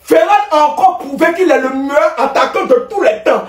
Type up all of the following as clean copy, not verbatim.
Ferran a encore prouvé qu'il est le meilleur attaquant de tous les temps.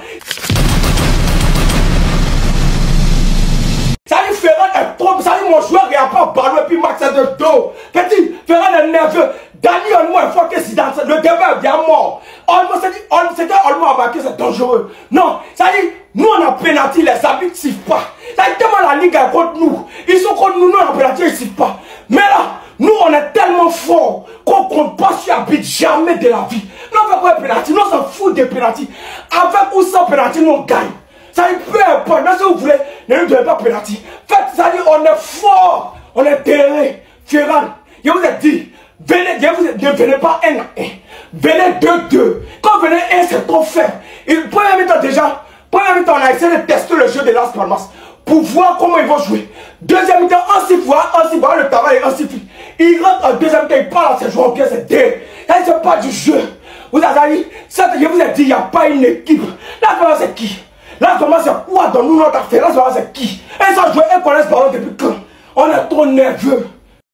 Ça dit Ferran est trop, ça dit mon joueur il a pas ballon et puis Max est de dos. Petit, Ferran est nerveux. Dani Olmo est fort que si dans le débat est bien mort. Olmo s'est dit, c'est que Olmo a marqué, c'est dangereux. Non, ça dit, nous on a pénalty, les arbitres ne sifflent pas. Ça dit tellement la ligue est contre nous. Ils sont contre nous, nous on a pénalty, ils ne sifflent pas. Mais là, nous on est tellement forts qu'on ne compte pas sur l'arbitre jamais de la vie. Nous on fait quoi pénalty, nous on s'en fout des pénalty. Avec ou sans pénalty, nous on gagne. Ça dit peu importe, même si vous voulez, ne nous donnez pas pénalty. Faites, ça dit on est fort, on est terré. Ferran, je vous ai dit. Venez, ne venez pas 1 à 1. Venez 2-2. Quand venez 1, c'est trop faible. Et première mi-temps déjà, on a essayé de tester le jeu de Las Palmas pour voir comment ils vont jouer. Deuxième mi-temps, on s'y voit le travail et on s'y fit. Il rentre en deuxième mi-temps, il parle à ses joueurs, bien c'est dé. Là, c'est pas du jeu. Vous avez dit, je vous ai dit, il n'y a pas une équipe. Là, comment c'est qui? Là, comment c'est quoi dans nous, notre affaire? Là, comment c'est qui? Ils ont joué, ils connaissent le ballon depuis quand? On est trop nerveux.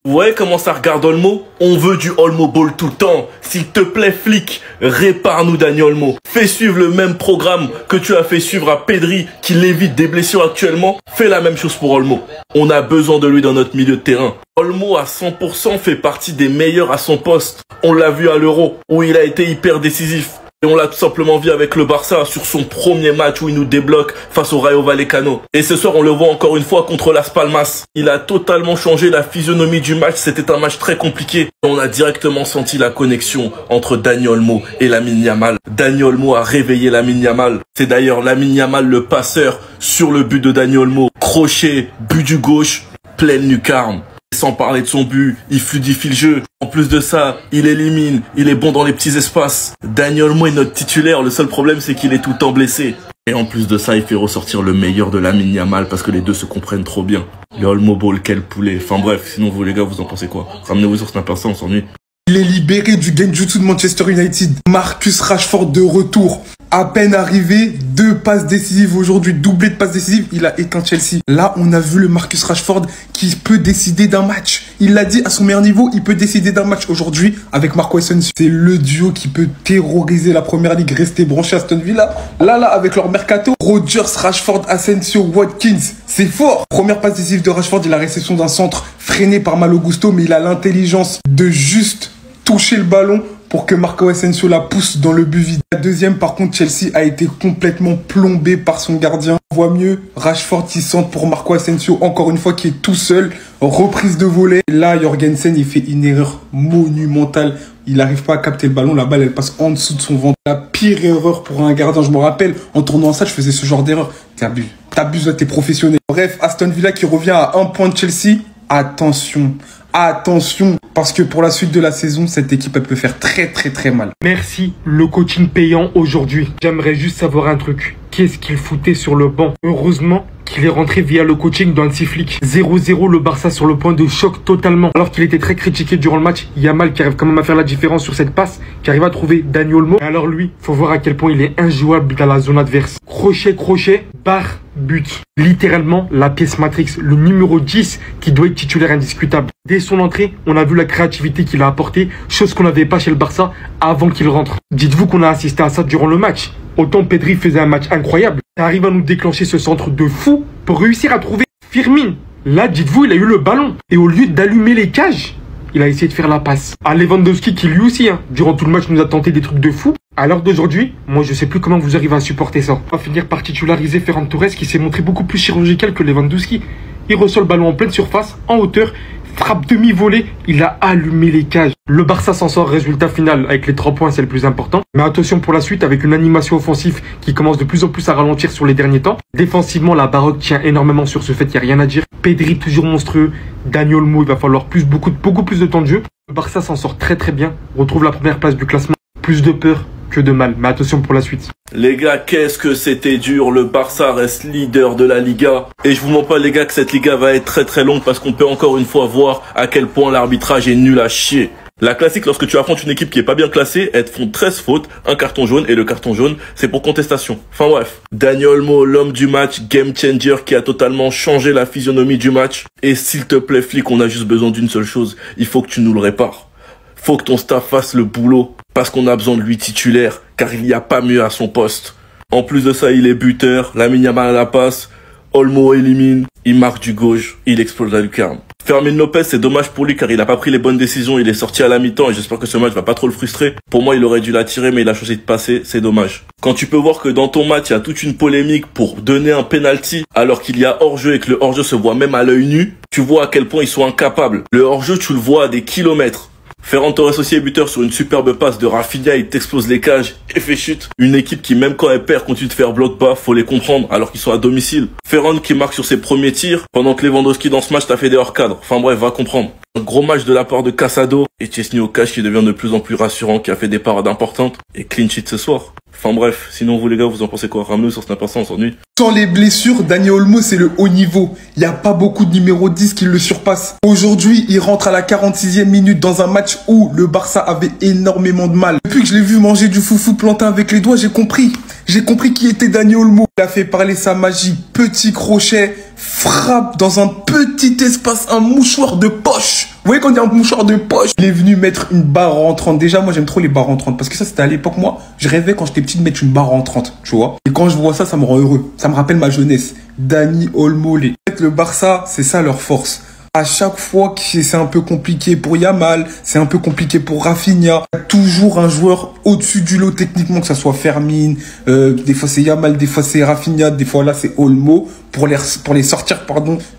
Vous voyez comment ça regarde Olmo? On veut du Olmo Ball tout le temps. S'il te plaît, flic, répare-nous Dani Olmo. Fais suivre le même programme que tu as fait suivre à Pedri, qui l'évite des blessures actuellement. Fais la même chose pour Olmo. On a besoin de lui dans notre milieu de terrain. Olmo à 100% fait partie des meilleurs à son poste. On l'a vu à l'Euro, où il a été hyper décisif. Et on l'a tout simplement vu avec le Barça sur son premier match où il nous débloque face au Rayo Vallecano. Et ce soir, on le voit encore une fois contre Las Palmas. Il a totalement changé la physionomie du match. C'était un match très compliqué. On a directement senti la connexion entre Dani Olmo et Lamine Yamal. Dani Olmo a réveillé Lamine Yamal. C'est d'ailleurs Lamine Yamal le passeur sur le but de Dani Olmo. Crochet, but du gauche, pleine lucarne. Sans parler de son but, il fluidifie le jeu. En plus de ça, il élimine, il est bon dans les petits espaces. Dani Olmo est notre titulaire, le seul problème c'est qu'il est tout le temps blessé. Et en plus de ça, il fait ressortir le meilleur de Lamine Yamal parce que les deux se comprennent trop bien. Le Olmo Ball, quel poulet. Enfin bref, sinon vous les gars, vous en pensez quoi? Ramenez-vous sur Snap Insta, on s'ennuie. Il est libéré du Genjutsu de Manchester United. Marcus Rashford de retour. À peine arrivé, 2 passes décisives aujourd'hui, doublé de passes décisives, il a éteint Chelsea. Là, on a vu le Marcus Rashford qui peut décider d'un match. Il l'a dit à son meilleur niveau, il peut décider d'un match aujourd'hui avec Marco Asensio. C'est le duo qui peut terroriser la première ligue, rester branché à Aston Villa. Là, avec leur mercato, Rodgers, Rashford, Asensio, Watkins, c'est fort. Première passe décisive de Rashford, il a la réception d'un centre freiné par Malo Gusto, mais il a l'intelligence de juste toucher le ballon pour que Marco Asensio la pousse dans le but vide. La deuxième, par contre, Chelsea a été complètement plombé par son gardien. On voit mieux, Rashford qui centre pour Marco Asensio, encore une fois, qui est tout seul. Reprise de volée. Là, Jorgensen, il fait une erreur monumentale. Il n'arrive pas à capter le ballon. La balle, elle passe en dessous de son ventre. La pire erreur pour un gardien. Je me rappelle, en tournant ça, je faisais ce genre d'erreur. T'abuses, t'es professionnel. Bref, Aston Villa qui revient à 1 point de Chelsea. Attention. Attention, parce que pour la suite de la saison, cette équipe, elle peut faire très mal. Merci, le coaching payant aujourd'hui. J'aimerais juste savoir un truc. Qu'est-ce qu'il foutait sur le banc? Heureusement qu'il est rentré via le coaching d'Hansi Flick. 0-0, le Barça sur le point de choc totalement. Alors qu'il était très critiqué durant le match, Yamal qui arrive quand même à faire la différence sur cette passe, qui arrive à trouver Dani Olmo. Et alors lui, faut voir à quel point il est injouable dans la zone adverse. Crochet, barre, but. Littéralement, la pièce Matrix, le numéro 10 qui doit être titulaire indiscutable. Dès son entrée, on a vu la créativité qu'il a apportée, chose qu'on n'avait pas chez le Barça avant qu'il rentre. Dites-vous qu'on a assisté à ça durant le match. Autant Pedri faisait un match incroyable, ça arrive à nous déclencher ce centre de fou pour réussir à trouver Firmin. Là, dites-vous, il a eu le ballon. Et au lieu d'allumer les cages, il a essayé de faire la passe. À Lewandowski qui lui aussi, durant tout le match, nous a tenté des trucs de fou. À l'heure d'aujourd'hui, moi je sais plus comment vous arrivez à supporter ça. On va finir par titulariser Ferran Torres qui s'est montré beaucoup plus chirurgical que Lewandowski. Il reçoit le ballon en pleine surface, en hauteur, frappe demi-volée, il a allumé les cages. Le Barça s'en sort, résultat final, avec les 3 points, c'est le plus important. Mais attention pour la suite, avec une animation offensive qui commence de plus en plus à ralentir sur les derniers temps. Défensivement, la Baroque tient énormément sur ce fait, il n'y a rien à dire. Pedri toujours monstrueux, Dani Olmo, il va falloir beaucoup plus de temps de jeu. Le Barça s'en sort très bien, retrouve la première place du classement. Plus de peur que de mal, mais attention pour la suite. Les gars, qu'est-ce que c'était dur. Le Barça reste leader de la Liga. Et je vous mens pas les gars que cette Liga va être très longue parce qu'on peut encore une fois voir à quel point l'arbitrage est nul à chier. La classique, lorsque tu affrontes une équipe qui est pas bien classée, elles te font 13 fautes, un carton jaune, et le carton jaune, c'est pour contestation. Enfin bref. Dani Olmo, l'homme du match, game changer qui a totalement changé la physionomie du match. Et s'il te plaît, flic, on a juste besoin d'une seule chose. Il faut que tu nous le répares. Faut que ton staff fasse le boulot. parce qu'on a besoin de lui titulaire, car il n'y a pas mieux à son poste. En plus de ça, il est buteur, Lamine Yamal à la passe, Olmo élimine, il marque du gauche, il explose la lucarne. Fermin Lopez, c'est dommage pour lui car il a pas pris les bonnes décisions, il est sorti à la mi-temps et j'espère que ce match va pas trop le frustrer. Pour moi, il aurait dû la tirer mais il a choisi de passer, c'est dommage. Quand tu peux voir que dans ton match, il y a toute une polémique pour donner un penalty alors qu'il y a hors-jeu et que le hors-jeu se voit même à l'œil nu, tu vois à quel point ils sont incapables. Le hors-jeu, tu le vois à des kilomètres. Ferran Torres aussi est buteur sur une superbe passe de Rafinha, il t'explose les cages et fait chute. Une équipe qui même quand elle perd continue de faire bloc bas, faut les comprendre alors qu'ils sont à domicile. Ferran qui marque sur ses premiers tirs, pendant que Lewandowski dans ce match t'a fait des hors-cadres. Enfin bref, va comprendre. Un gros match de la part de Casado et Chesney Ocash qui devient de plus en plus rassurant, qui a fait des parades importantes et clean sheet ce soir. Enfin bref, sinon vous les gars, vous en pensez quoi? Ramenez-nous sur Snap, on s'ennuie. Sans les blessures, Dani Olmo, c'est le haut niveau. Il n'y a pas beaucoup de numéro 10 qui le surpassent. Aujourd'hui, il rentre à la 46e minute dans un match où le Barça avait énormément de mal. Depuis que je l'ai vu manger du foufou plantain avec les doigts, j'ai compris. J'ai compris qui était Dani Olmo. Il a fait parler sa magie. Petit crochet, frappe dans un petit espace, un mouchoir de poche. Vous voyez quand il y a un mouchoir de poche, il est venu mettre une barre rentrante. Déjà, moi, j'aime trop les barres rentrantes parce que ça, c'était à l'époque, moi, je rêvais quand j'étais petit de mettre une barre rentrante, tu vois. Et quand je vois ça, ça me rend heureux. Ça me rappelle ma jeunesse. Dani Olmo. En fait, le Barça, c'est ça leur force. À chaque fois que c'est un peu compliqué pour Yamal, c'est un peu compliqué pour Rafinha, il y a toujours un joueur au-dessus du lot techniquement, que ça soit Fermin, des fois c'est Yamal, des fois c'est Rafinha, des fois là c'est Olmo, pour les sortir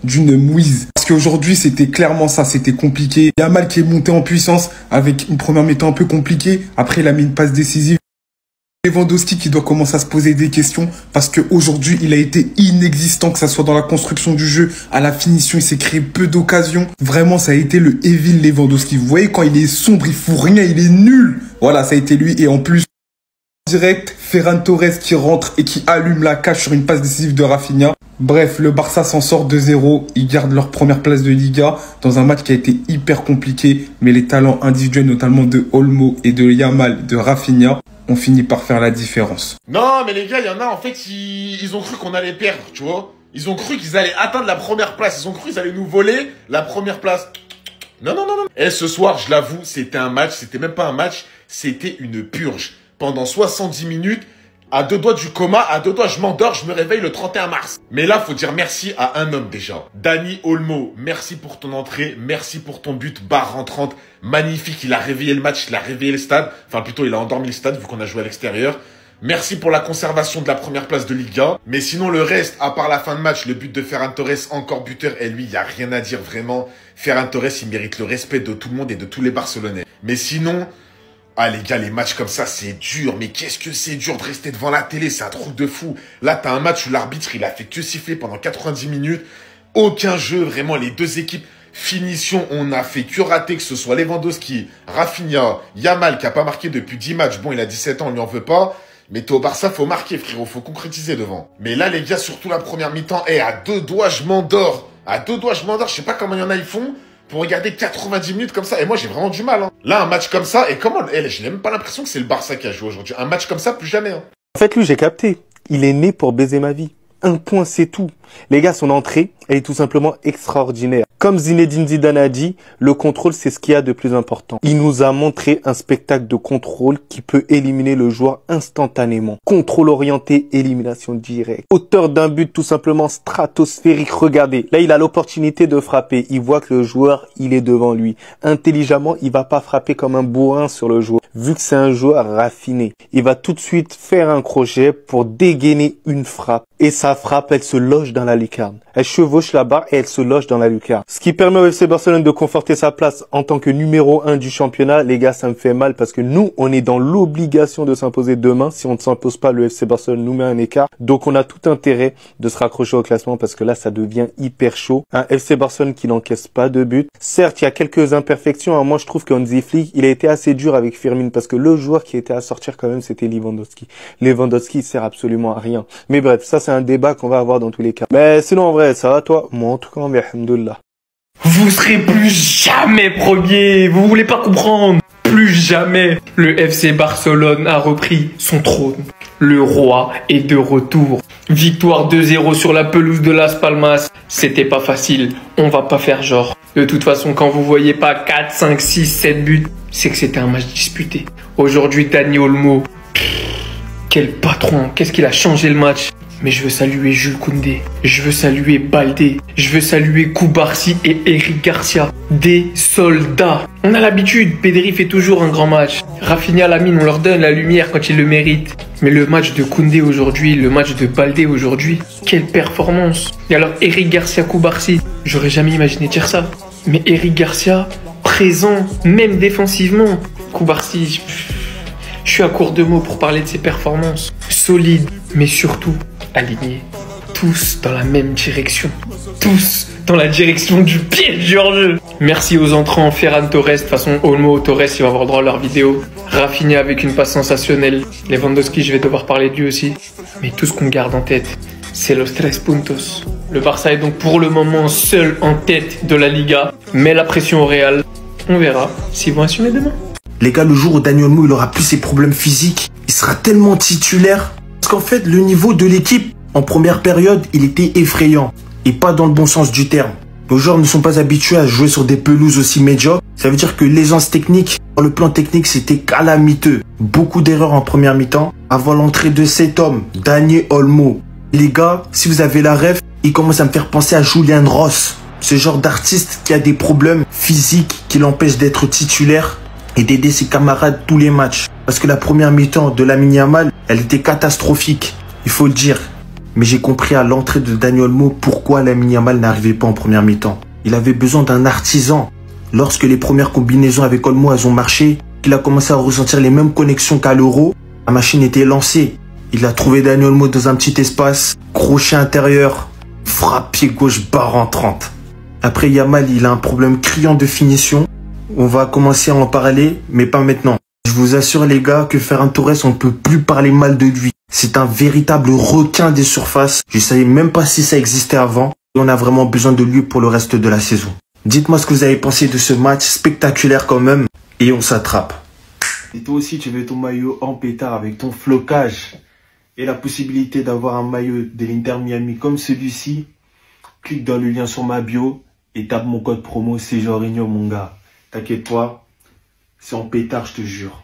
d'une mouise. Parce qu'aujourd'hui c'était clairement ça, c'était compliqué. Yamal qui est monté en puissance avec une première mi-temps un peu compliquée, après il a mis une passe décisive. Lewandowski qui doit commencer à se poser des questions parce qu'aujourd'hui il a été inexistant, que ça soit dans la construction du jeu, à la finition, il s'est créé peu d'occasions. Vraiment ça a été le Evil Lewandowski. Vous voyez quand il est sombre, il fout rien, il est nul. Voilà, ça a été lui et en plus direct, Ferran Torres qui rentre et qui allume la cage sur une passe décisive de Rafinha. Bref, le Barça s'en sort 2-0. Ils gardent leur première place de Liga dans un match qui a été hyper compliqué. Mais les talents individuels, notamment de Olmo et de Yamal, de Rafinha, ont fini par faire la différence. Non, mais les gars, il y en a, en fait, ils ont cru qu'on allait perdre, tu vois. Ils ont cru qu'ils allaient atteindre la première place. Ils ont cru qu'ils allaient nous voler la première place. Non, non, non, non. Et ce soir, je l'avoue, c'était un match. C'était même pas un match. C'était une purge. Pendant 70 minutes, à deux doigts du coma, à deux doigts, je m'endors, je me réveille le 31 mars. Mais là, faut dire merci à un homme déjà. Dani Olmo, merci pour ton entrée, merci pour ton but, barre rentrante, magnifique. Il a réveillé le match, il a réveillé le stade. Enfin, plutôt, il a endormi le stade vu qu'on a joué à l'extérieur. Merci pour la conservation de la première place de Liga. Mais sinon, le reste, à part la fin de match, le but de Ferran Torres, encore buteur, et lui, il n'y a rien à dire vraiment. Ferran Torres, il mérite le respect de tout le monde et de tous les Barcelonais. Mais sinon... Ah les gars, les matchs comme ça, c'est dur. Mais qu'est-ce que c'est dur de rester devant la télé, c'est un truc de fou. Là, t'as un match où l'arbitre, il a fait que siffler pendant 90 minutes. Aucun jeu, vraiment, les deux équipes. Finition, on a fait que rater, que ce soit Lewandowski, Rafinha, Yamal, qui a pas marqué depuis 10 matchs. Bon, il a 17 ans, on lui en veut pas. Mais t'es au Barça, faut marquer, frérot, faut concrétiser devant. Mais là, les gars, surtout la première mi-temps, à deux doigts, je m'endors. À deux doigts, je m'endors. Je sais pas comment il y en a, ils font. Pour regarder 90 minutes comme ça. Et moi, j'ai vraiment du mal. Hein. Là, un match comme ça, et comment... je n'ai même pas l'impression que c'est le Barça qui a joué aujourd'hui. Un match comme ça, plus jamais. Hein. En fait, lui, j'ai capté. Il est né pour baiser ma vie. Un point, c'est tout. Les gars, son entrée, elle est tout simplement extraordinaire. Comme Zinedine Zidane a dit, le contrôle, c'est ce qu'il y a de plus important. Il nous a montré un spectacle de contrôle qui peut éliminer le joueur instantanément. Contrôle orienté, élimination directe. Auteur d'un but tout simplement stratosphérique. Regardez, là, il a l'opportunité de frapper. Il voit que le joueur, il est devant lui. Intelligemment, il va pas frapper comme un bourrin sur le joueur. Vu que c'est un joueur raffiné, il va tout de suite faire un crochet pour dégainer une frappe. Et sa frappe, elle se loge dans la lucarne. Elle chevauche la barre et elle se loge dans la lucarne. Ce qui permet au FC Barcelone de conforter sa place en tant que numéro 1 du championnat. Les gars, ça me fait mal parce que nous, on est dans l'obligation de s'imposer demain. Si on ne s'impose pas, le FC Barcelone nous met un écart. Donc, on a tout intérêt de se raccrocher au classement parce que là, ça devient hyper chaud. Un FC Barcelone qui n'encaisse pas de but. Certes, il y a quelques imperfections. Moi, je trouve qu'Hansi Flick, il a été assez dur avec Firmin parce que le joueur qui était à sortir quand même, c'était Lewandowski. Lewandowski, il sert absolument à rien. Mais bref, ça, c'est un débat qu'on va avoir dans tous les cas. Mais sinon, en vrai, ça va toi? Moi, en tout cas, alhamdoulilah. Vous serez plus jamais premier. Vous voulez pas comprendre? Plus jamais. Le FC Barcelone a repris son trône. Le roi est de retour. Victoire 2-0 sur la pelouse de Las Palmas. C'était pas facile. On va pas faire genre. De toute façon, quand vous voyez pas 4, 5, 6, 7 buts, c'est que c'était un match disputé. Aujourd'hui, Dani Olmo. Quel patron, qu'est-ce qu'il a changé le match. Mais je veux saluer Jules Koundé, je veux saluer Baldé, je veux saluer Koubarsi et Eric Garcia. Des soldats. On a l'habitude, Pedri fait toujours un grand match. Rafinha, Lamine, on leur donne la lumière quand ils le méritent. Mais le match de Koundé aujourd'hui, le match de Baldé aujourd'hui, quelle performance. Et alors Eric Garcia, Koubarsi, j'aurais jamais imaginé dire ça. Mais Eric Garcia, présent, même défensivement. Koubarsi, je suis à court de mots pour parler de ses performances. Solide, mais surtout alignés. Tous dans la même direction. Tous dans la direction du pied du hors-jeu. Merci aux entrants, Ferran Torres. De toute façon, Olmo, Torres, il va avoir droit à leur vidéo. Rafinha avec une passe sensationnelle. Lewandowski, je vais devoir parler de lui aussi. Mais tout ce qu'on garde en tête, c'est los 3 puntos. Le Barça est donc pour le moment seul en tête de la Liga. Mais la pression au Real, on verra s'ils vont assumer demain. Les gars, le jour où Dani Olmo il aura plus ses problèmes physiques, il sera tellement titulaire. Parce qu'en fait, le niveau de l'équipe, en première période, il était effrayant. Et pas dans le bon sens du terme. Nos joueurs ne sont pas habitués à jouer sur des pelouses aussi médiocres. Ça veut dire que l'aisance technique, dans le plan technique, c'était calamiteux. Beaucoup d'erreurs en première mi-temps. Avant l'entrée de cet homme, Dani Olmo. Les gars, si vous avez la ref, il commence à me faire penser à Julian Ross. Ce genre d'artiste qui a des problèmes physiques qui l'empêchent d'être titulaire et d'aider ses camarades tous les matchs. Parce que la première mi-temps de Lamine Yamal, elle était catastrophique, il faut le dire. Mais j'ai compris à l'entrée de Dani Olmo pourquoi Lamine Yamal n'arrivait pas en première mi-temps. Il avait besoin d'un artisan. Lorsque les premières combinaisons avec Olmo elles ont marché, qu'il a commencé à ressentir les mêmes connexions qu'à l'Euro, la machine était lancée. Il a trouvé Dani Olmo dans un petit espace, crochet intérieur, frappe pied gauche barre entrante. Après Yamal, il a un problème criant de finition. On va commencer à en parler, mais pas maintenant. Je vous assure les gars que Ferran Torres, on ne peut plus parler mal de lui. C'est un véritable requin des surfaces. Je ne savais même pas si ça existait avant. Et on a vraiment besoin de lui pour le reste de la saison. Dites-moi ce que vous avez pensé de ce match spectaculaire quand même. Et on s'attrape. Et toi aussi, tu veux ton maillot en pétard avec ton flocage et la possibilité d'avoir un maillot de l'Inter Miami comme celui-ci. Clique dans le lien sur ma bio et tape mon code promo, c'est Jorginho mon gars. T'inquiète pas, c'est en pétard, je te jure.